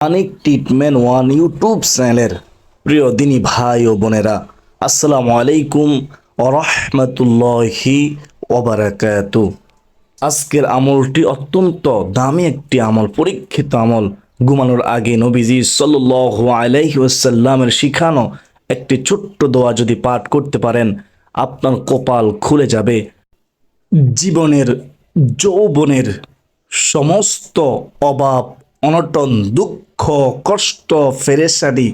অনেক treatment one YouTube চ্যানেলের প্রিয় দিনী ভাই ও বোনেরা, আসসালামু আলাইকুম ওয়া রাহমাতুল্লাহি ওয়া বারাকাতু। আজকের আমলটি অত্যন্ত দামি একটি আমল, পরীক্ষিত আমল। ঘুমানোর আগে নবীজি সাল্লাল্লাহু আলাইহি ওয়াসাল্লামের শিখানো একটি ছোট্ট দোয়া যদি পাঠ করতে পারেন, আপনার কপাল খুলে যাবে। জীবনের, যৌবনের সমস্ত অভাব, অনটন, দুঃখ, কষ্ট, পেরেশানি,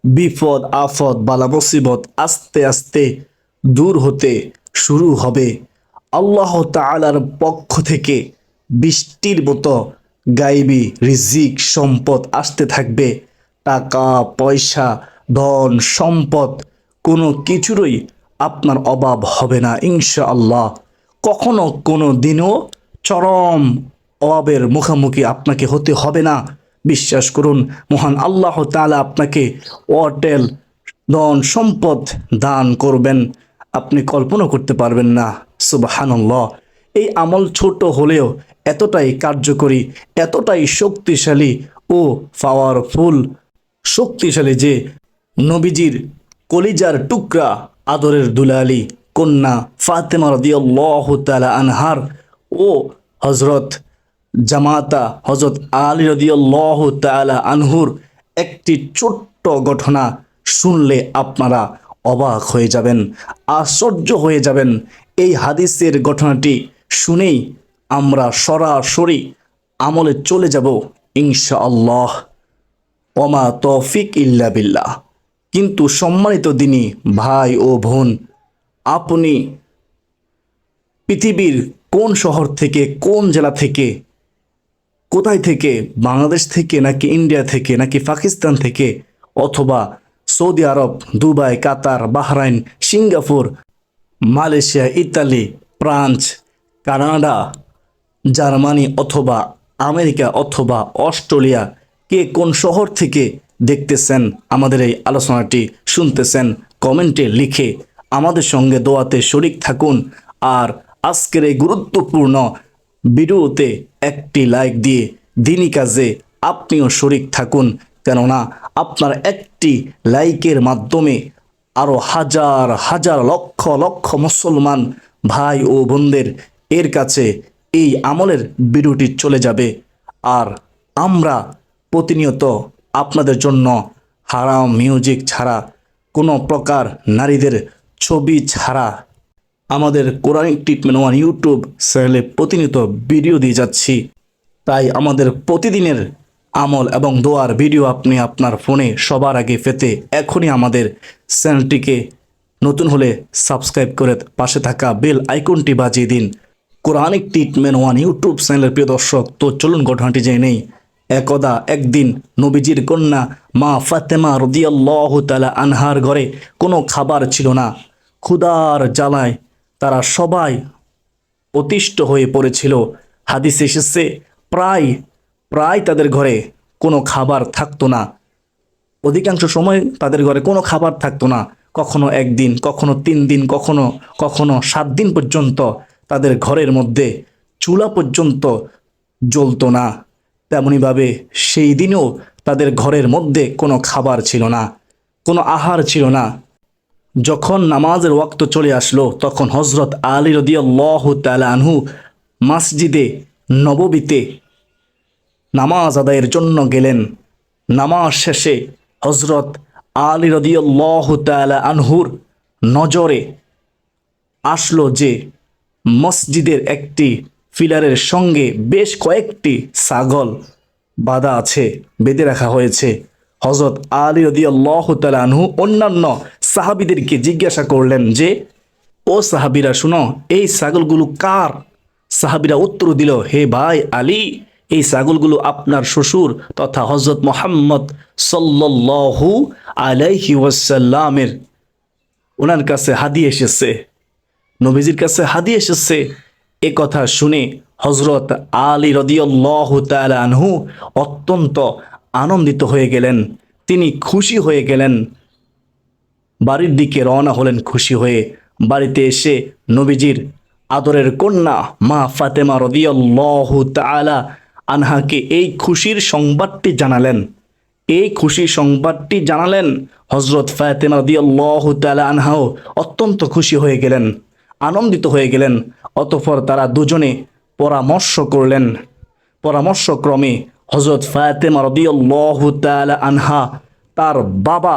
বিপদ আপদ, বালা মুসিবত আস্তে আস্তে দূর হতে শুরু হবে। আল্লাহ তাআলার পক্ষ থেকে বৃষ্টির মতো গাইবি রিজিক সম্পদ আসতে থাকবে। টাকা পয়সা, ধন সম্পদ কোনো কিছুরই আপনার অভাব হবে না ইনশাআল্লাহ। কখনো কোনো দিনও চরম অভাবের মুখোমুখি আপনাকে হতে হবে না। বিশ্বাস করুন, মহান আল্লাহ তাআলা আপনাকে অটেল ধন সম্পদ দান করবেন, আপনি কল্পনা করতে পারবেন না। সুবহানাল্লাহ। এই আমল ছোট হলেও এতটাই কার্যকরী, এতটাই শক্তিশালী ও পাওয়ারফুল, শক্তিশালী যে নবীজির কলিজার টুকরা আদরের দুলালি কন্যা ফাতেমা রাদিয়াল্লাহু তাআলা আনহার ও হযরত জামাতা হযরত আলী রাদিয়াল্লাহু তাআলা আনহুর একটি ছোট্ট ঘটনা শুনলে আপনারা অবাক হয়ে যাবেন, আশ্চর্য হয়ে যাবেন। এই হাদিসের ঘটনাটি শুনেই আমরা সরাসরি আমলে চলে যাব ইনশাআল্লাহ। ওমা তৌফিক ইল্লা বিল্লাহ। কিন্তু সম্মানিত দিনী ভাই ও বোন, আপনি পৃথিবীর কোন শহর থেকে, কোন জেলা থেকে, কোথায় থেকে, বাংলাদেশ থেকে নাকি ইন্ডিয়া থেকে নাকি পাকিস্তান থেকে, অথবা Saudi Arab, Dubai, Qatar, Bahrain, Singapore, Malaysia, Italy, France, Canada, Germany অথবা আমেরিকা অথবা অস্ট্রেলিয়া, কে কোন শহর থেকে দেখতেছেন, আমাদের এই আলোচনাটি শুনতেছেন, কমেন্টে লিখে আমাদের সঙ্গে দোয়াতে শরিক থাকুন। আর আজকের এই গুরুত্বপূর্ণ ভিডিওতে একটি লাইক দিয়ে দিনী কাজে আপনিও শরিক থাকুন, কেননা আপনার একটি লাইকের মাধ্যমে আরও হাজার হাজার লক্ষ লক্ষ মুসলমান ভাই ও বোনদের এর কাছে এই আমলের ভিডিওটি চলে যাবে। আর আমরা প্রতিনিয়ত আপনাদের জন্য হারাম মিউজিক ছাড়া, কোনো প্রকার নারীদের ছবি ছাড়া আমাদের কোরআনিক ট্রিটমেন্ট ওয়ান ইউটিউব চ্যানেলে প্রতিনিয়ত ভিডিও দিয়ে যাচ্ছি। তাই আমাদের প্রতিদিনের আমল এবং দোয়ার ভিডিও আপনি আপনার ফোনে সবার আগে পেতে এখনই আমাদের চ্যানেলটিকে নতুন হলে সাবস্ক্রাইব করে পাশে থাকা বেল আইকনটি বাজিয়ে দিন। কোরআনিক ট্রিটমেন্ট ওয়ান ইউটিউব চ্যানেলের প্রিয় দর্শক, তো চলুন ঘটনাটি জেনে নেই। একদা একদিন নবীজির কন্যা মা ফাতেমা রাদিয়াল্লাহু তাআলা আনহার ঘরে কোনো খাবার ছিল না। ক্ষুধার জ্বালায় তারা সবাই অতিষ্ঠ হয়ে পড়েছিল। হাদিসে এসেছে প্রায় প্রায় তাদের ঘরে কোনো খাবার থাকতো না। অধিকাংশ সময় তাদের ঘরে কোনো খাবার থাকতো না। কখনো একদিন, কখনো 3 দিন, কখনো কখনো 7 দিন পর্যন্ত তাদের ঘরের মধ্যে চুলা পর্যন্ত জ্বলতো না। তেমনিভাবে সেই দিনও তাদের ঘরের মধ্যে কোনো খাবার ছিল না, কোনো আহার ছিল না। যখন নামাজের ওয়াক্ত চলে আসলো, তখন হযরত আলী রাদিয়াল্লাহু তাআলা আনহু মসজিদে নববীতে নামাজ আদায়ের জন্য গেলেন। নামাজ শেষে হযরত আলী রাদিয়াল্লাহু তাআলা আনহুর নজরে আসলো যে মসজিদের একটি পিলারের সঙ্গে বেশ কয়েকটি ছাগল বাঁধা আছে, বেঁধে রাখা হয়েছে। হযরত আলী রাদিয়াল্লাহু তাআলা আনহু অন্যান্য সাহাবীদেরকে জিজ্ঞাসা করলেন যে, ও সাহাবীরা শুনো, এই ছাগলগুলো কার? সাহাবীরা উত্তর দিল, হে ভাই আলী, এই ছাগলগুলো আপনার শ্বশুর তথা হযরত মুহাম্মদ সাল্লাল্লাহু আলাইহি ওয়াসাল্লামের, ওনার কাছে হাদিয়া এসেছে, নবীজির কাছে হাদিয়া এসেছে। এ কথা শুনে হযরত আলী রাদিয়াল্লাহু তাআলা আনহু অত্যন্ত আনন্দিত হয়ে গেলেন, তিনি খুশি হয়ে গেলেন, বাড়ির দিকে রওনা হলেন খুশি হয়ে। বাড়িতে এসে নবীজির আদরের কন্যা মা ফাতেমা রাদিয়াল্লাহু তাআলা আনহাকে এই খুশির সংবাদটি জানালেন। এই খুশি সংবাদটি জানালেন হযরত ফাতেমা রাদিয়াল্লাহু তাআলা আনহাও অত্যন্ত খুশি হয়ে গেলেন, আনন্দিত হয়ে গেলেন। অতঃপর তারা দুজনে পরামর্শ করলেন। পরামর্শক্রমে হযরত ফাতেমা রাদিয়াল্লাহু তাআলা আনহা তার বাবা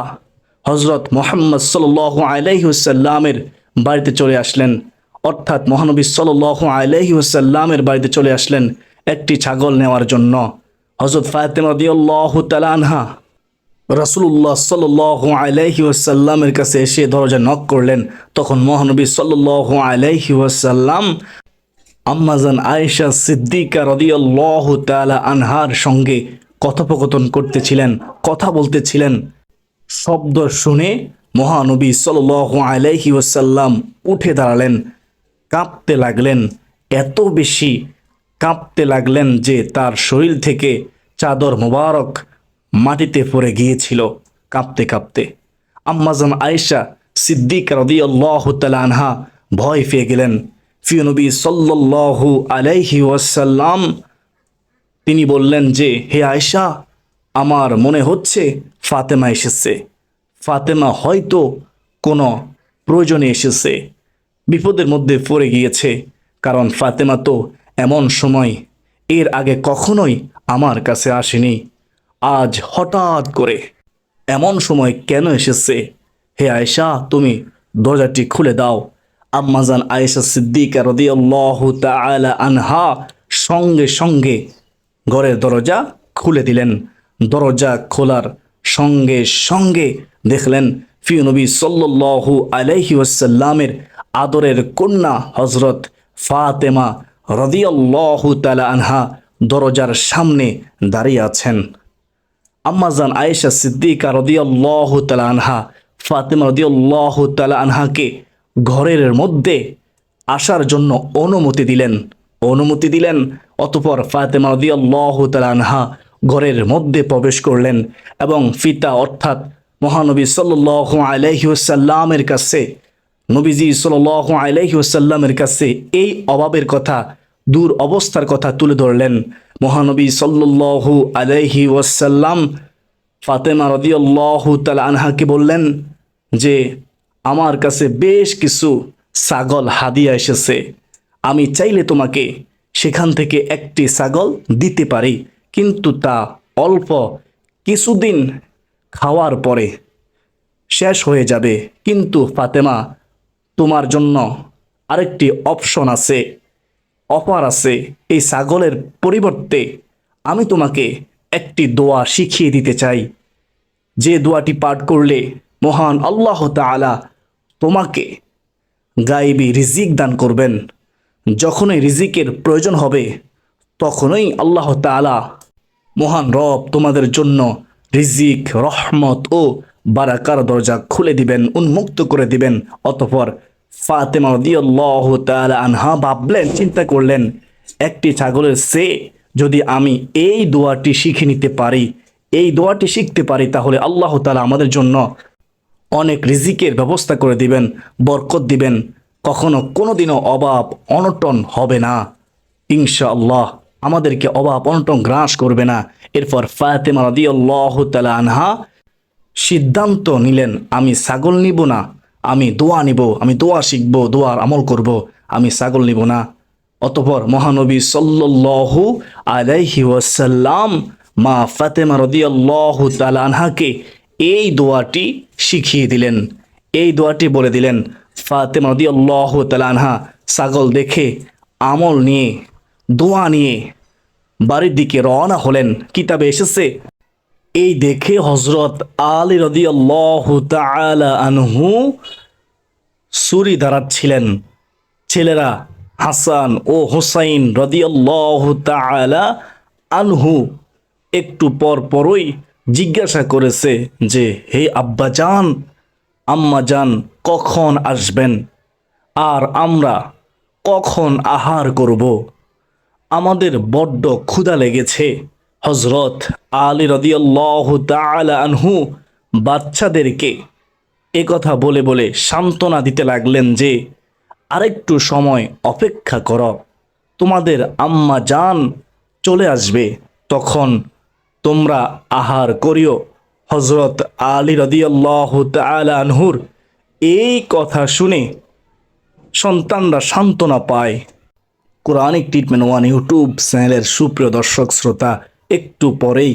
হযরত মুহাম্মদ সাল্লাল্লাহু আলাইহি ওয়াসাল্লামের বাড়িতে চলে আসলেন, অর্থাৎ মহানবী সাল্লাল্লাহু আলাইহি ওয়াসাল্লামের বাড়িতে চলে আসলেন একটি ছাগল নেওয়ার জন্য। হযরত ফাতেমা রাদিয়াল্লাহু তাআলা আনহা রাসূলুল্লাহ সাল্লাল্লাহু আলাইহি ওয়াসাল্লামের কাছে এসে দরজা নক করলেন। তখন মহানবী সাল্লাল্লাহু আলাইহি ওয়াসাল্লাম আম্মাজান আয়েশা সিদ্দিকা রাদিয়াল্লাহু তাআলা আনহার সঙ্গে কথোপকথন করতেছিলেন, কথা বলতেছিলেন। শব্দ শুনে মহানবী সাল্লাল্লাহু আলাইহি ওয়াসাল্লাম উঠে দাঁড়ালেন, কাঁপতে লাগলেন, এত বেশি কাঁপতে লাগলেন যে তার শরীর থেকে চাদর মোবারক মাটিতে পড়ে গিয়েছিল কাঁপতে কাঁপতে। আম্মাজান আয়েশা সিদ্দিকা রাদিয়াল্লাহু তাআলা আনহা ভয় পেয়ে গেলেন। প্রিয় নবী সাল্লাল্লাহু আলাইহি ওয়াসাল্লাম তিনি বললেন যে, হে আয়েশা, আমার মনে হচ্ছে ফাতেমা এসেছে। ফাতেমা হয়তো কোনো প্রয়োজনে এসেছে, বিপদের মধ্যে পড়ে গিয়েছে। কারণ ফাতেমা তো এমন সময় এর আগে কখনোই আমার কাছে আসেনি, আজ হঠাৎ করে এমন সময় কেন এসেছে? হে আয়েশা, তুমি দরজাটি খুলে দাও। আম্মাজান আয়েশা সিদ্দিকা রাদিয়াল্লাহু তাআলা আনহা সঙ্গে সঙ্গে ঘরের দরজা খুলে দিলেন। দরজা খোলার সঙ্গে সঙ্গে দেখলেন প্রিয় নবী সাল্লাল্লাহু আলাইহি ওয়াসাল্লামের আদরের কন্যা হযরত ফাতেমা রাদিয়াল্লাহু তাআলা আনহা দরজার সামনে দাঁড়িয়ে আছেন। আম্মাজান আয়েশা সিদ্দিকা রাদিয়াল্লাহু তাআলা আনহা ফাতেমা রাদিয়াল্লাহু তাআলা আনহাকে ঘরের মধ্যে আসার জন্য অনুমতি দিলেন। অতঃপর ফাতেমা রাদিয়াল্লাহু তাআলা আনহা ঘরের মধ্যে প্রবেশ করলেন এবং পিতা অর্থাৎ মহানবী সাল্লাল্লাহু আলাইহি ওয়াসাল্লামের কাছে, নবীজি সাল্লাল্লাহু আলাইহি ওয়াসাল্লামের কাছে এই অভাবের কথা, দূর অবস্থার কথা তুলে ধরলেন। মহানবী সাল্লাল্লাহু আলাইহি ওয়াসাল্লাম ফাতেমা রাদিয়াল্লাহু তাআলা আনহাকে বললেন যে, আমার কাছে বেশ কিছু ছাগল হাদিয়া এসেছে, আমি চাইলে তোমাকে সেখান থেকে একটি ছাগল দিতে পারি, কিন্তু তা অল্প কিছুদিন খাওয়ার পরে শেষ হয়ে যাবে। কিন্তু ফাতেমা, তোমার জন্য আরেকটি অফার আছে। এই ছাগলের পরিবর্তে আমি তোমাকে একটি দোয়া শিখিয়ে দিতে চাই, যে দোয়াটি পাঠ করলে মহান আল্লাহ তাআলা তোমাকে গায়েবী রিজিক দান করবেন। যখনই রিজিকের প্রয়োজন হবে তখনই আল্লাহ তাআলা মহান রব তোমাদের জন্য রিজিক, রহমত ও বারাকার দরজা খুলে দিবেন, উন্মুক্ত করে দিবেন। অতঃপর ফাতেমা রাদিয়াল্লাহু তাআলা আনহা ভাবলেন, চিন্তা করলেন, একটি ছাগলের চেয়ে যদি আমি এই দোয়াটি শিখে নিতে পারি, এই দোয়াটি শিখতে পারি, তাহলে আল্লাহ তাআলা আমাদের জন্য অনেক রিজিকের ব্যবস্থা করে দিবেন, বরকত দিবেন, কখনো কোনোদিনও অভাব অনটন হবে না। ইনশাআল্লাহ আমাদেরকে অভাব অনটন গ্রাস করবে না। এরপর ফাতেমা রাদিয়াল্লাহু তাআলা আনহা সিদ্ধান্ত নিলেন, আমি ছাগল নিব না, আমি দোয়া নিব, আমি দোয়া শিখব, দোয়ার আমল করব, আমি ছাগল নিব না। অতঃপর মহানবী সাল্লাল্লাহু আলাইহি ওয়াসাল্লাম মা ফাতেমা রাদিয়াল্লাহু তাআলা আনহাকে এই দোয়াটি শিখিয়ে দিলেন, এই দোয়াটি বলে দিলেন। ফাতেমা রাদিয়াল্লাহু তাআলা আনহা ছাগল দেখে, আমল নিয়ে, দোয়া নিয়ে বাড়ির দিকে রওনা হলেন। কিতাবে এসেছে, এই দেখে হযরত আলী রাদিয়াল্লাহু তাআলা আনহু ছুরি ধারাচ্ছিলেন। ছেলেরা হাসান ও হুসাইন রাদিয়াল্লাহু তাআলা আনহু একটু পরই জিজ্ঞাসা করেছে যে, হে আব্বাজান, আম্মাজান কখন আসবেন আর আমরা কখন আহার করব? আমাদের বড্ড ক্ষুধা লেগেছে। হযরত আলী রাদিয়াল্লাহু তাআলা আনহু বাচ্চাদেরকে একথা বলে বলে সান্ত্বনা দিতে লাগলেন যে, আরেকটু সময় অপেক্ষা করো, তোমাদের আম্মা জান চলে আসবে, তখন তোমরা আহার করিও। হযরত আলী রাদিয়াল্লাহু তাআলা আনহুর এই কথা শুনে সন্তানরা সান্ত্বনা পায়। কোরআনিক ট্রিটমেন্ট ওয়ান ইউটিউব চ্যানেলের সুপ্রিয় দর্শক শ্রোতা, একটু পরেই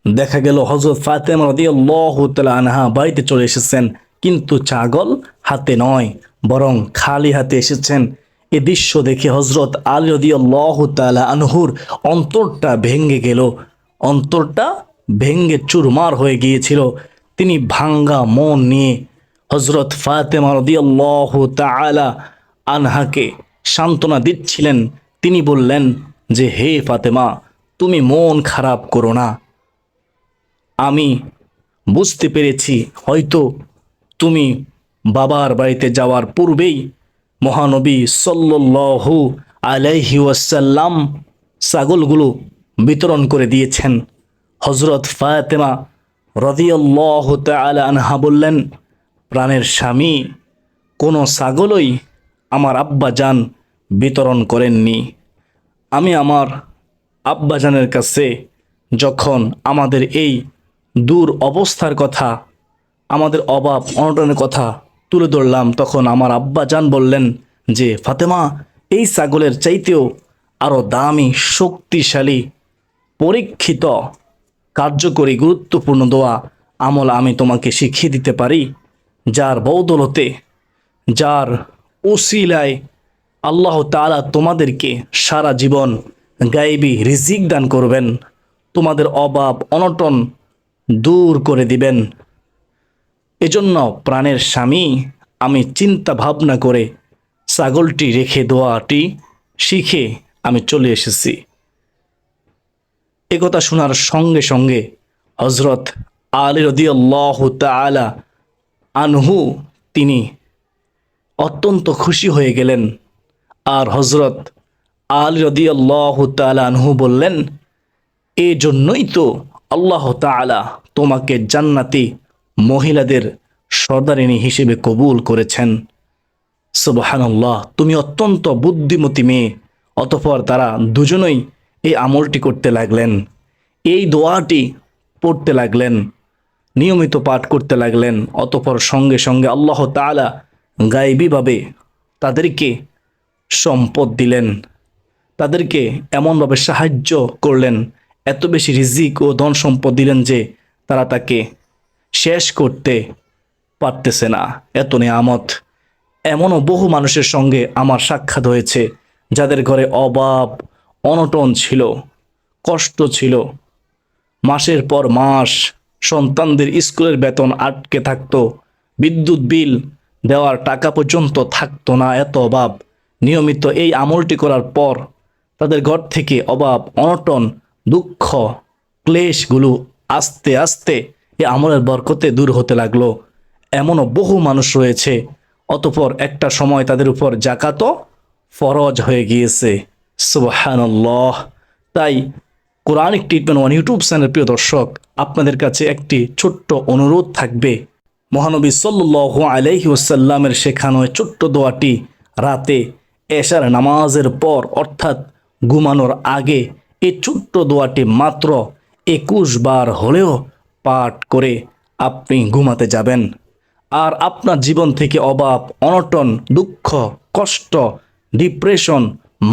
দেখা গেল হযরত ফাতেমা রাদিয়াল্লাহু তাআলা আনহা বাড়িতে চলে এসেছেন, কিন্তু ছাগল হাতে নয়, বরং খালি হাতে এসেছেন। এ দৃশ্য দেখে হযরত আলী রাদিয়াল্লাহু তাআলা আনহুর অন্তরটা ভেঙে গেল, অন্তরটা ভেঙে চুরমার হয়ে গিয়েছিল। তিনি ভাঙ্গা মন নিয়ে হযরত ফাতেমা রাদিয়াল্লাহু তাআলা আনহাকে সান্ত্বনা দিচ্ছিলেন। তিনি বললেন যে, হে ফাতেমা, তুমি মন খারাপ করো না। আমি বুঝতে পেরেছি হয়তো তুমি বাবার বাড়িতে যাওয়ার পূর্বেই মহানবী সাল্লাল্লাহু আলাইহি ওয়াসাল্লাম ছাগলগুলো বিতরণ করে দিয়েছেন। হযরত ফাতেমা রাদিয়াল্লাহু তাআলা আনহা বললেন, প্রাণের স্বামী, কোনো ছাগলই আমার আব্বাজান বিতরণ করেননি। আমি আমার আব্বাজানের কাছে যখন আমাদের এই দূর অবস্থার কথা, আমাদের অভাব অনটনের কথা তুলে ধরলাম, তখন আমার আব্বাজান বললেন যে, ফাতেমা, এই ছাগলের চাইতেও আরও দামি, শক্তিশালী, পরীক্ষিত, কার্যকরী, গুরুত্বপূর্ণ দোয়া আমল আমি তোমাকে শিখিয়ে দিতে পারি, যার বদৌলতে, যার উসিলায় আল্লাহ তাআলা তোমাদেরকে সারা জীবন গায়েবী রিজিক দান করবেন, তোমাদের অভাব অনটন দূর করে দিবেন। এজন্য প্রাণের স্বামী, আমি চিন্তা ভাবনা করে ছাগলটি রেখে দোয়াটি শিখে আমি চলে এসেছি। একথা শোনার সঙ্গে সঙ্গে হযরত আলী রাদিয়াল্লাহু তাআলা আনহু তিনি অত্যন্ত খুশি হয়ে গেলেন। আর হযরত আলী রাদিয়াল্লাহু তাআলা আনহু বললেন, এই জন্যই তো আল্লাহ তাআলা তোমাকে জান্নাতি মহিলাদের সর্দারিনী হিসেবে কবুল করেছেন। সুবহানাল্লাহ, তুমি অত্যন্ত বুদ্ধিমতী মেয়ে। অতঃপর তারা দুজনেই এই আমলটি করতে লাগলেন, এই দোয়াটি পড়তে লাগলেন, নিয়মিত পাঠ করতে লাগলেন। অতঃপর সঙ্গে সঙ্গে আল্লাহ তাআলা গায়েবীভাবে তাদেরকে সম্পদ দিলেন, তাদেরকে এমনভাবে সাহায্য করলেন, এত বেশি রিজিক ও ধন সম্পদ দিলেন যে তারা তাকে শেষ করতে পারতেছে না, এত নেয়ামত। এমনও বহু মানুষের সঙ্গে আমার সাক্ষাৎ হয়েছে যাদের ঘরে অভাব অনটন ছিল, কষ্ট ছিল, মাসের পর মাস সন্তানদের স্কুলের বেতন আটকে থাকতো, বিদ্যুৎ বিল দেওয়ার টাকা পর্যন্ত থাকতো না, এত অভাব। নিয়মিত এই আমলটি করার পর তাদের ঘর থেকে অভাব অনটন দুঃখ ক্লেশগুলো আস্তে আস্তে এই আমলের বরকতে দূর হতে লাগলো। এমনও বহু মানুষ রয়েছে, অতঃপর একটা সময় তাদের উপর জাকাতও ফরজ হয়ে গিয়েছে। সুবহানাল্লাহ। তাই Quranic treatment one YouTube channel প্রিয় দর্শক, আপনাদের কাছে একটি ছোট্ট অনুরোধ থাকবে, মহানবী সাল্লাল্লাহু আলাইহি ওয়াসাল্লামের শেখানো ছোট্ট দোয়াটি রাতে এশার নামাজের পর অর্থাৎ ঘুমানোর আগে এই ছোট্ট দোয়াটি মাত্র 21 বার হলেও পাঠ করে আপনি ঘুমাতে যাবেন। আর আপনার জীবন থেকে অভাব অনটন দুঃখ কষ্ট ডিপ্রেশন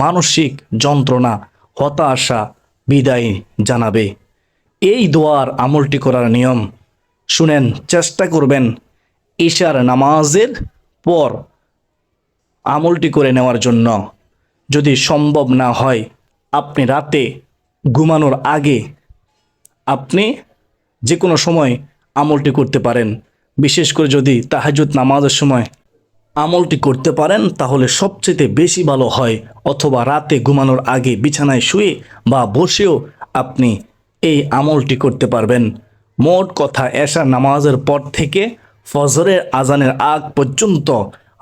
মানসিক যন্ত্রণা হতাশা বিদায় জানাবে। এই দোয়ার আমলটি করার নিয়ম শুনেন, চেষ্টা করবেন ঈশার নামাজের পর আমলটি করে নেওয়ার জন্য। যদি সম্ভব না হয়, আপনি রাতে ঘুমানোর আগে আপনি যে কোনো সময় আমলটি করতে পারেন। বিশেষ করে যদি তাহাজ্জুদ নামাজের সময় আমলটি করতে পারেন তাহলে সবচেয়ে বেশি ভালো হয়, অথবা রাতে ঘুমানোর আগে বিছানায় শুয়ে বা বসেও আপনি এই আমলটি করতে পারবেন। মোট কথা এশার নামাজের পর থেকে ফজরের আজানের আগ পর্যন্ত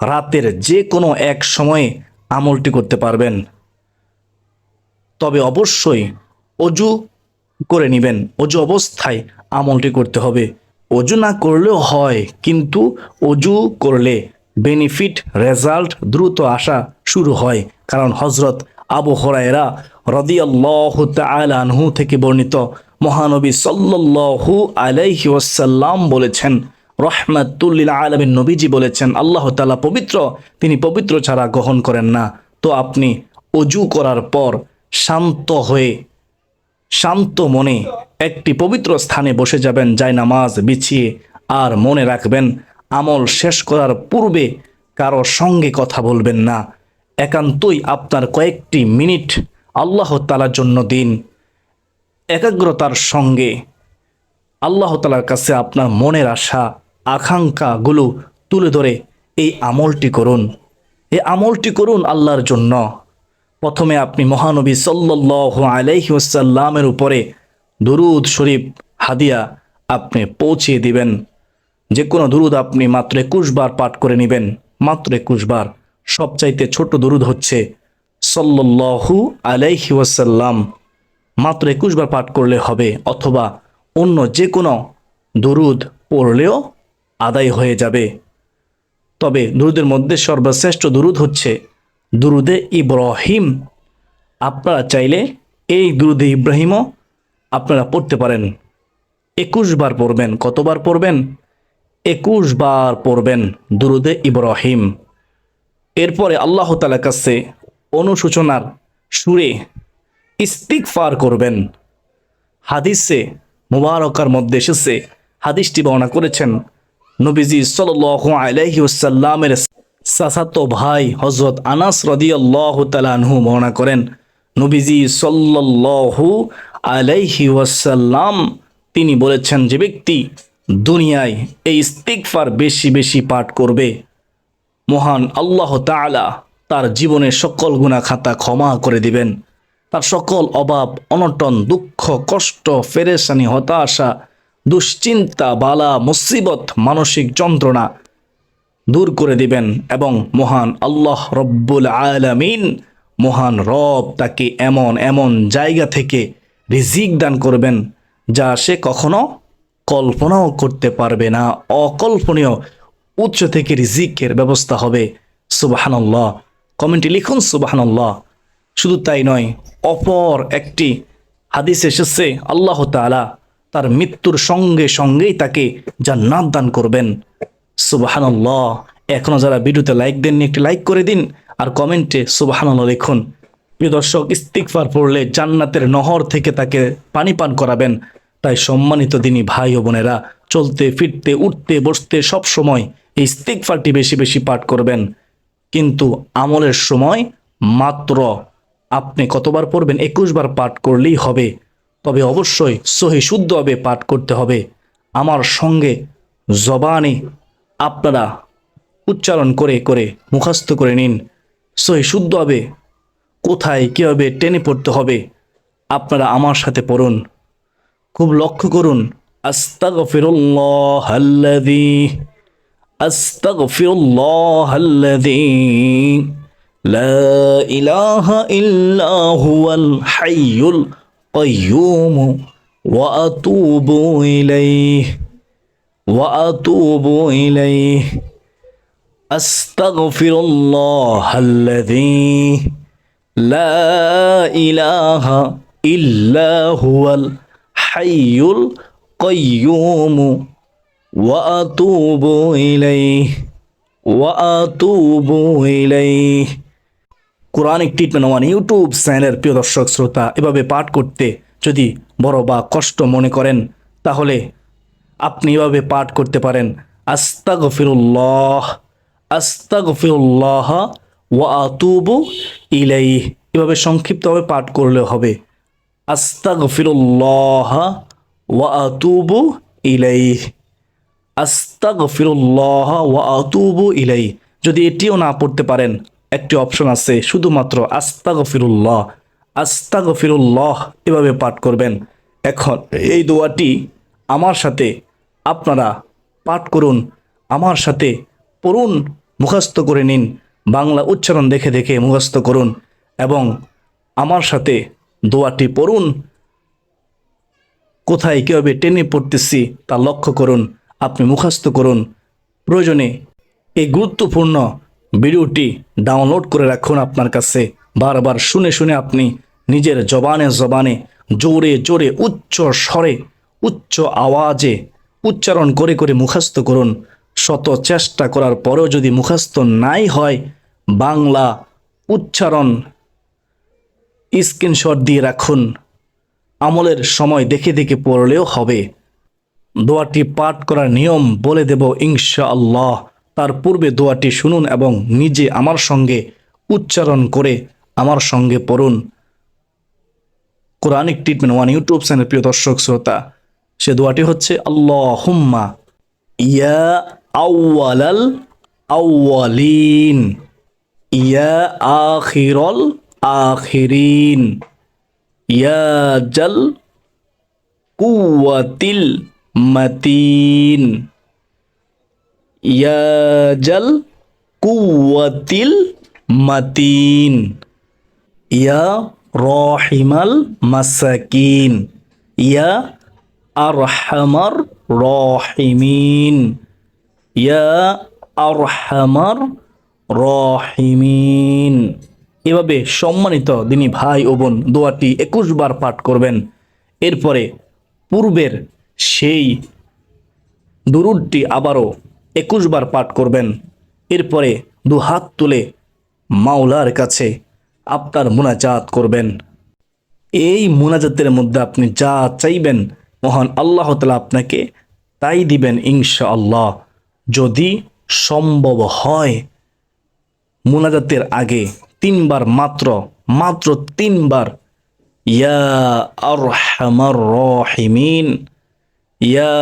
রাতের যে কোনো এক সময়ে আমলটি করতে পারবেন। তবে অবশ্যই অজু করে নেবেন, অজু অবস্থায় আমলটি করতে হবে। অজু না করলেও হয়, কিন্তু অজু করলে বেনিফিট রেজাল্ট দ্রুত আসা শুরু হয়। কারণ হযরত আবু হুরায়রা রাদিয়াল্লাহু তাআলা আনহু থেকে বর্ণিত, মহানবী সাল্লাল্লাহু আলাইহি ওয়াসাল্লাম বলেছেন, রহমাতুল লিল আলামিন নবীজি বলেছেন, আল্লাহ তাআলা পবিত্র, তিনি পবিত্র ছাড়া গ্রহণ করেন না। তো আপনি অজু করার পর শান্ত হয়ে শান্ত মনে একটি পবিত্র স্থানে বসে যাবেন, জায়নামাজ বিছিয়ে। আর মনে রাখবেন, আমল শেষ করার পূর্বে কারো সঙ্গে কথা বলবেন না। একান্তই আপনার কয়েকটি মিনিট আল্লাহ তাআলার জন্য দিন। একাগ্রতার সঙ্গে আল্লাহ তাআলার কাছে আপনার মনের আশা আকাঙ্ক্ষাগুলো তুলে ধরে এই আমলটি করুন। এই আমলটি করুন আল্লাহর জন্য। প্রথমে আপনি মহানবী সাল্লাল্লাহু আলাইহি ওয়াসাল্লামের উপরে দুরূদ শরীফ হাদিয়া আপনি পৌঁছিয়ে দিবেন। যে কোনো দুরূদ আপনি মাত্র 21 বার পাঠ করে নেবেন, মাত্র 21 বার। সবচাইতে ছোট দুরূদ হচ্ছে সাল্লাল্লাহু আলাইহি ওয়াসাল্লাম, মাত্র 21 বার পাঠ করলে হবে, অথবা অন্য যে কোনো দুরূদ পড়লেও আদায় হয়ে যাবে। তবে দুরূদের মধ্যে সর্বশ্রেষ্ঠ দুরূদ হচ্ছে দুরূদে ইব্রাহিম। আপনারা চাইলে এই দুরূদে ইব্রাহিমও আপনারা পড়তে পারেন। 21 বার পড়বেন। কতবার পড়বেন? 21 বার পড়বেন দুরূদে ইব্রাহিম। এরপরে আল্লাহ তাআলার কাছে অনুশোচনার সুরে ইস্তিগফার করবেন। হাদিসে মুবারকার মধ্যে এসেছে, হাদিসটি বর্ণনা করেছেন নবীজি সাল্লাল্লাহু আলাইহি ওয়াসাল্লামের চাচাতো ভাই হযরত আনাস রাদিয়াল্লাহু তাআলা আনহু বর্ণনা করেন, নবীজি সাল্লাল্লাহু আলাইহি ওয়াসাল্লাম তিনি বলেছেন, যে ব্যক্তি দুনিয়ায় এই ইস্তিগফার বেশি বেশি পাঠ করবে, মহান আল্লাহ তাআলা তার জীবনের সকল গুনাহ খাতা ক্ষমা করে দিবেন। তার সকল অভাব অনটন, দুঃখ, কষ্ট, পেরেশানি, হতাশা, দুশ্চিন্তা, বালা মুসিবত, মানসিক যন্ত্রণা দূর করে দিবেন। এবং মহান আল্লাহ রব্বুল আলামিন, মহান রব তাকে এমন এমন জায়গা থেকে রিজিক দান করবেন যা সে কখনো কল্পনাও করতে পারবে না। অকল্পনীয় উচ্চ থেকে রিজিকের ব্যবস্থা হবে। সুবহানাল্লাহ। কমেন্টে লিখুন সুবহানাল্লাহ। শুধু তাই নয়, অপর একটি হাদিস এসেছে আল্লাহ তাআলা তার মৃত্যুর সঙ্গে সঙ্গেই তাকে জান্নাত দান করবেন। সুবহানাল্লাহ। এখনো যারা ভিডিওতে লাইক দেননি, একটি লাইক করে দিন আর কমেন্টে সুবহানাল্লাহ লিখুন। প্রিয় দর্শক, ইস্তিগফার পড়লে জান্নাতের নহর থেকে তাকে পানি পান করাবেন। তাই সম্মানিত দিনী ভাই ও বোনেরা, চলতে ফিরতে উঠতে বসতে সব সময় এই ইস্তিগফারটি বেশি বেশি পাঠ করবেন। কিন্তু আমলের সময় মাত্র আপনি কতবার পড়বেন? 21 বার পাঠ করলেই হবে। তবে অবশ্যই সহি শুদ্ধভাবে পাঠ করতে হবে। আমার সঙ্গে জবানে আপনারা উচ্চারণ করে করে মুখস্থ করে নিন। সহি শুদ্ধভাবে কোথায় কীভাবে টেনে পড়তে হবে আপনারা আমার সাথে পড়ুন। খুব লক্ষ্য করুন। আস্তাগফিরুল্লাহাল্লাযী আস্তাগফিরুল্লাহাল্লাযী লা ইলাহা ইল্লা হুয়াল হাইয়ুল কাইয়্যুম ওয়া আতুবু ইলাইহি আস্তাগফিরুল্লাহাল্লাযী লা ইলাহা ইল্লা হুয়াল হাইয়ুল কাইয়্যুম ওয়া আতুবু ইলাইহি। কোরআনিক ট্রিটমেন্ট ওয়ান ইউটিউব চ্যানেলের প্রিয় দর্শক শ্রোতা, এভাবে পাঠ করতে যদি বড় বা কষ্ট মনে করেন, তাহলে আপনি এভাবে পাঠ করতে পারেন। আস্তাগফিরুল্লাহ আস্তাগফিরুল্লাহ ওয়া আতুবু ইলাইহি। এভাবে সংক্ষিপ্তভাবে পাঠ করলে হবে। আস্তাগফিরুল্লাহ ওয়া আতুবু ইলাইহি, আস্তাগফিরুল্লাহ ওয়া আতুবু ইলাইহি। যদি এটিও না পড়তে পারেন, একটি অপশন আছে, শুধুমাত্র আস্তাগফিরুল্লাহ আস্তাগফিরুল্লাহ এভাবে পাঠ করবেন। এখন এই দোয়াটি আমার সাথে আপনারা পাঠ করুন, আমার সাথে পড়ুন, মুখস্থ করে নিন। বাংলা উচ্চারণ দেখে দেখে মুখস্থ করুন এবং আমার সাথে দোয়াটি পড়ুন। কোথায় কীভাবে টেনে পড়তেছি তা লক্ষ্য করুন, আপনি মুখস্থ করুন। প্রয়োজনে এই গুরুত্বপূর্ণ ভিডিওটি ডাউনলোড করে রাখুন আপনার কাছে। বারবার শুনে শুনে আপনি নিজের জবানে জবানে জোরে জোরে উচ্চ স্বরে উচ্চ আওয়াজে উচ্চারণ করে করে মুখস্থ করুন। শত চেষ্টা করার পরেও যদি মুখস্থ নাই হয়, বাংলা উচ্চারণ স্ক্রিনশট দিয়ে রাখুন। আমলের সময় দেখে দেখে পড়লেও হবে। দোয়াটি পাঠ করার নিয়ম বলে দেব ইনশাআল্লাহ। তার পূর্বে দোয়াটি শুনুন এবং নিজে আমার সঙ্গে উচ্চারণ করে আমার সঙ্গে পড়ুন। Quranic treatment one YouTube channel প্রিয় দর্শক শ্রোতা, সে দোয়াটি হচ্ছে আল্লাহুম্মা ইয়া আউয়ালাল আউয়ালিন ইয়া আখিরাল আখিরিন ইয়া জাল কুওয়াতিল মাতিন ইয়া জাল কুওয়াতিল মাতিন ইয়া রহিমাল মাসাকিন ইয়া আরহামার রহিমিন ইয়া আরহামার রহিমিন। এভাবে সম্মানিত দিনী ভাই ও বোন দোয়াটি 21 বার পাঠ করবেন। এরপরে পূর্বের সেই দুরূদটি আবারও 21 বার পাঠ করবেন। এরপরে দুহাত তুলে মাওলার কাছে আপনার মুনাজাত করবেন। এই মুনাজাতের মধ্যে আপনি যা চাইবেন মহান আল্লাহ তাআলা আপনাকে তাই দিবেন ইনশাআল্লাহ। যদি সম্ভব হয় মুনাজাতের আগে 3 বার মাত্র 3 বার ইয়া আরহামার রহিমিন ইয়া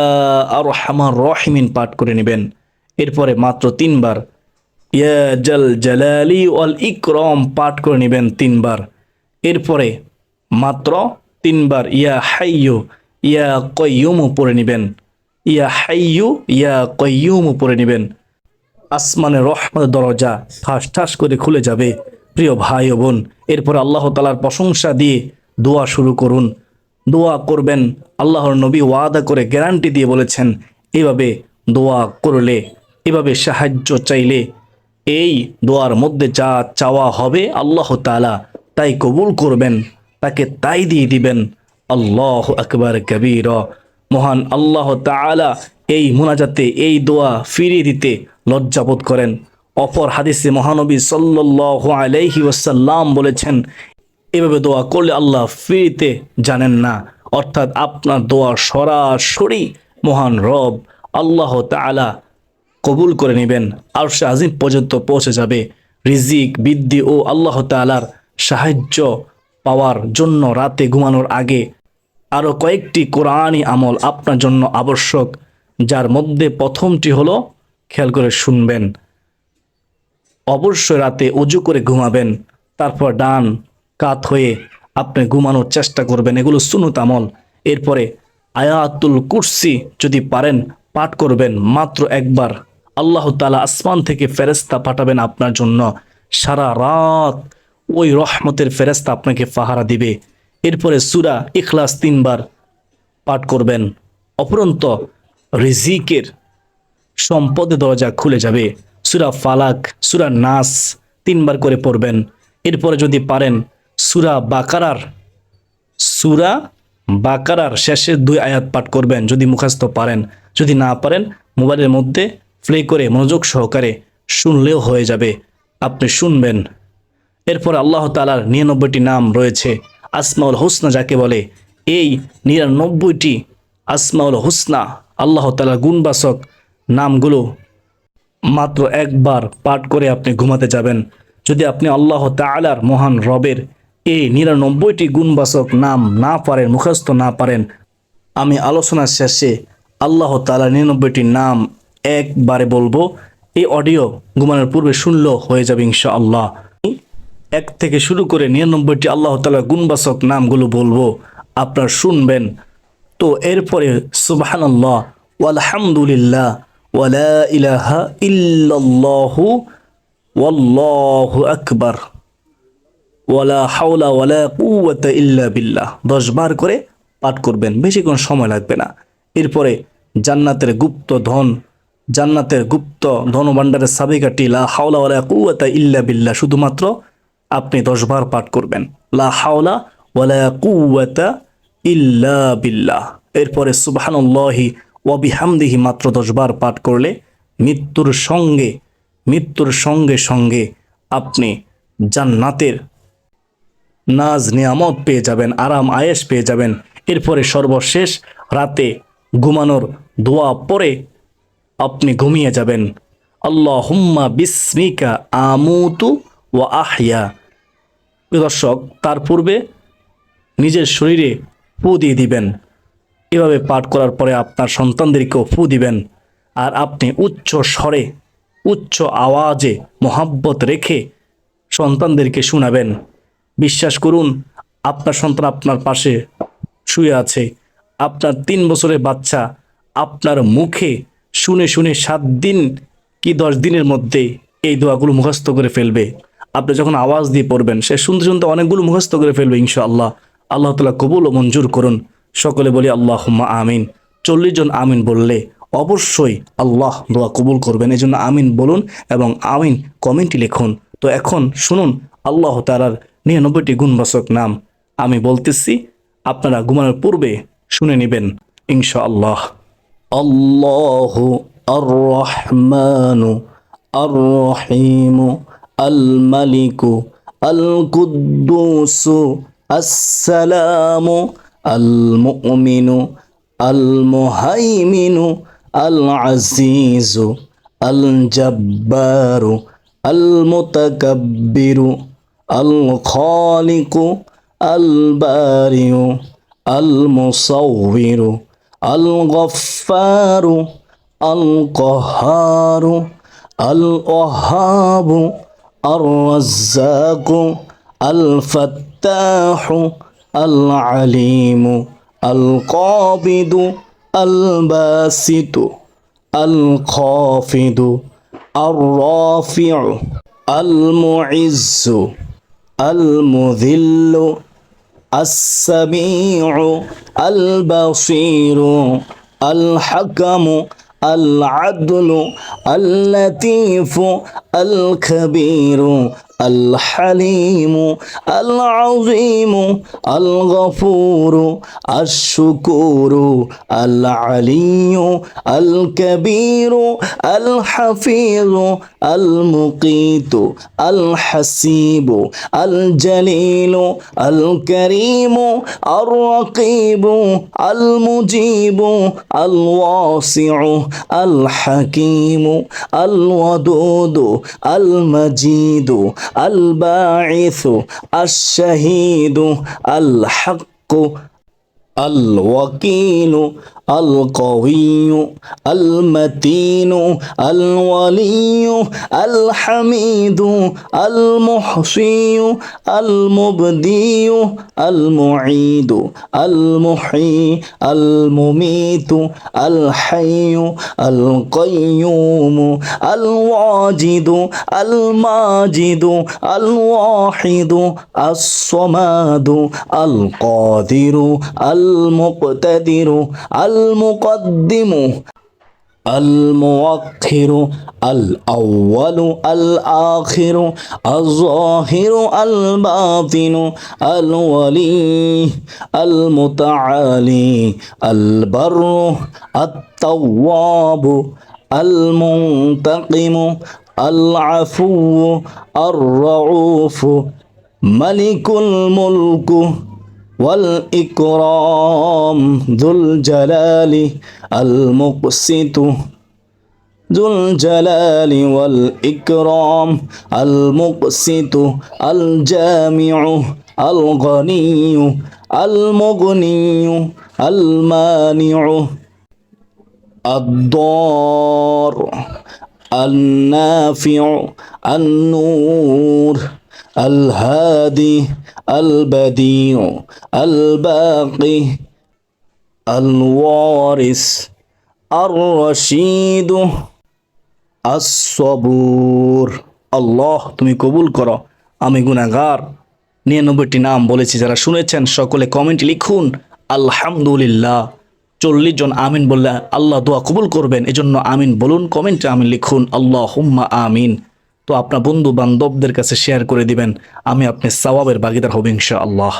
আরহামার রহিমিন পাঠ করে নেবেন। এরপরে মাত্র 3 বার ইয়া জাল জালালি ওয়াল ইকরাম পাঠ করে নেবেন 3 বার। এরপরে মাত্র 3 বার ইয়া হাইয়ু ইয়া কাইয়ুম পড়ে নেবেন। ইয়া হাইয়ু ইয়া কাইয়ুম পড়ে নেবেন। আসমানের রহমতের দরজা ঠাস ঠাস করে খুলে যাবে প্রিয় ভাই ও বোন। এরপর আল্লাহ তাআলার প্রশংসা দিয়ে দোয়া শুরু করুন। দোয়া করবেন, আল্লাহর নবী ওয়াদা করে গ্যারান্টি দিয়ে বলেছেন, এভাবে দোয়া করলে, এভাবে সাহায্য চাইলে এই দোয়ার মধ্যে যা চাওয়া হবে আল্লাহ তাআলা তাই কবুল করবেন, তাকে তাই দিয়ে দিবেন। আল্লাহু আকবার কবীরা। মহান আল্লাহ তাআলা এই মুনাজাতে এই দোয়া ফিরিয়ে দিতে লজ্জাবোধ করেন। অপর হাদিসে মহানবী সাল্লাল্লাহু আলাইহি ওয়াসাল্লাম বলেছেন, এভাবে দোয়া করলে আল্লাহ ফিরিতে জানেন না, অর্থাৎ আপনার দোয়া সরাসরি মহান রব আল্লাহ তাআলা কবুল করে নেবেন, আরশে আজিম পর্যন্ত পৌঁছে যাবে। রিজিক বৃদ্ধি ও আল্লাহ তাআলার সাহায্য পাওয়ার জন্য রাতে ঘুমানোর আগে আরও কয়েকটি কোরআনি আমল আপনার জন্য আবশ্যক, যার মধ্যে প্রথমটি হলো, খেয়াল করে শুনবেন, অবশ্যই রাতে ওযু করে ঘুমাবেন, তারপর ডান কাত হয়ে আপনি ঘুমানোর চেষ্টা করবেন। এগুলো সুন্নত আমল। এরপরে আয়াতুল কুরসি যদি পারেন পাঠ করবেন মাত্র একবার। আল্লাহ তাআলা আসমান থেকে ফেরেশতা পাঠাবেন আপনার জন্য, সারা রাত ওই রহমতের ফেরেশতা আপনাকে পাহারা দিবে। এরপরে সূরা ইখলাস 3 বার পাঠ করবেন। অপরন্ত রিজিকের সম্পদের দরজা খুলে যাবে। সূরা ফালাক, সূরা নাস 3 বার করে পড়বেন। এরপরে যদি পারেন সূরা বাকারার শেষের 2 আয়াত পাঠ করবেন যদি মুখস্থ পারেন। যদি না পারেন মোবাইলের মধ্যে প্লে করে মনোযোগ সহকারে শুনলেও হয়ে যাবে, আপনি শুনবেন। এরপর আল্লাহ তাআলার 99টি নাম রয়েছে, আসমাউল হুসনা যাকে বলে। এই 99টি আসমাউল হুসনা আল্লাহ তাআলার গুণবাচক নামগুলো মাত্র একবার পাঠ করে আপনি ঘুমাতে যাবেন। যদি আপনি আল্লাহ তাআলার মহান রবের এই 99টি গুণবাচক নাম না পারেন, মুখস্থ না পারেন, আমি আলোচনার শেষে আল্লাহ তাআলার 99টি নাম একবারে বলবো। এই অডিও ঘুমানোর পূর্বে শুনলেও হয়ে যাবে ইনশাআল্লাহ। 1 থেকে শুরু করে 99টি আল্লাহ তাআলার গুণবাচক নামগুলো বলবো, আপনারা শুনবেন। তো এরপরে সুবহানাল্লাহ ওয়ালহামদুলিল্লাহ ওয়ালা ইলাহা ইল্লাল্লাহু ওয়াল্লাহু আকবার ওয়ালা হাওলা ওয়ালা কুওয়াতা ইল্লা বিল্লাহ 10 বার করে পাঠ করবেন, বেশিক্ষণ সময় লাগবে না। এরপরে জান্নাতের গুপ্ত ধনভাণ্ডারের চাবিকাঠি লা হাওলা ওয়ালা কুওয়াতা ইল্লা বিল্লাহ শুধুমাত্র আপনি 10 বার পাঠ করবেন। লা হাওলা ওয়ালা কুওয়াতা ইল্লা বিল্লাহ। এরপরে সুবহানাল্লাহি ওয়া বিহামদিহি মাত্র 10 বার পাঠ করলে মৃত্যুর সঙ্গে সঙ্গে আপনি জান্নাতের নাজ নিয়ামত পেয়ে যাবেন, আরাম আয়েশ পেয়ে যাবেন। এরপরে সর্বশেষ রাতে ঘুমানোর দোয়া পরে আপনি ঘুমিয়ে যাবেন। আল্লাহুম্মা বিসমিকা আমুতু ওয়া আহইয়া। প্রিয় দর্শক, তার পূর্বে নিজের শরীরে ফু দিয়ে দিবেন। এভাবে পাঠ করার পরে আপনার সন্তানদেরকেও ফু দিবেন। আর আপনি উচ্চ স্বরে, উচ্চ আওয়াজে মোহাব্বত রেখে সন্তানদেরকে শোনাবেন। বিশ্বাস করুন, আপনার সন্তান আপনার পাশে শুয়ে আছে। আপনার 3 বছরের বাচ্চা আপনার মুখে শুনে শুনে 7 দিন কি 10 দিনের মধ্যে এই দোয়াগুলো মুখস্থ করে ফেলবে। আপনি যখন আওয়াজ দিয়ে পড়বেন, সে শুনতে শুনতে অনেকগুলো মুখস্থ করে ফেলবে ইনশাআল্লাহ। আল্লাহ তাআলা কবুল ও মঞ্জুর করুন। সকলে বলি আল্লাহুম্মা আমিন। 40 জন আমিন বললে অবশ্যই আল্লাহ দোয়া কবুল করবেন। এই জন্য আমিন বলুন এবং আমিন কমেন্টে লিখুন। তো এখন শুনুন আল্লাহ তাআলার 99টি গুণবাচক নাম আমি বলতেছি, আপনারা ঘুমানোর পূর্বে শুনে নেবেন ইনশাআল্লাহ। আল্লাহু আর রহমানু আর রহিমু আল মালিকু আল কুদ্দুসু আসসালামু আল মুমিনু আল মুহাইমিনু আল আজিজু আল জব্বারু আল মুতাকাব্বিরু আল খালিকু আল বারিউ আল মুসাউবিরু আল গফফারু আল কহারু আল ওয়াহাবু আর রাজ্জাকু আল ফাত্তাহু আল আলিমু আল কাবিদু আল বাসিতু আল খাফিদু আর রাফিউ আল মুইজ্জু আল মুযিল্লু السميع البصير الحكم العدل اللطيف الخبير الحليم العظيم الغفور الشكور العلي الكبير الحفيظ المقيت الحسيب الجليل الكريم الرقيب المجيب الواسع الحكيم الودود المجيد الباعث الشهيد الحق الوكيل القوي المتين الولي الحميد المحصي المبدي المعيد المحيي المميت الحي القيوم الواجد الماجد الواحد الصمد القادر المقتدر المقدم المؤخر الأول الآخر الظاهر الباطن الولي المتعالي البر التواب المنتقم العفو الرؤوف ملك الملك والإكرام ذو الجلال المقسط ذو الجلال والإكرام المقسط الجامع الغني المغني المانع الضار النافع النور الهادي البديع الباقي الوارث الرشيد الصبور। আল্লাহ তুমি কবুল করো। আমি গুনাহগার। 99টি নাম বলেছি, যারা শুনেছেন সকলে কমেন্টে লিখুন আলহামদুলিল্লাহ। 40 জন আমিন বললে আল্লাহ দোয়া কবুল করবেন, এজন্য আমিন বলুন, কমেন্টে আমিন লিখুন আল্লাহুম্মা আমিন। তো আপনার বন্ধু বান্ধবদের কাছে শেয়ার করে দিবেন, আমি আপনার সওয়াবের ভাগীদার হব ইনশাআল্লাহ।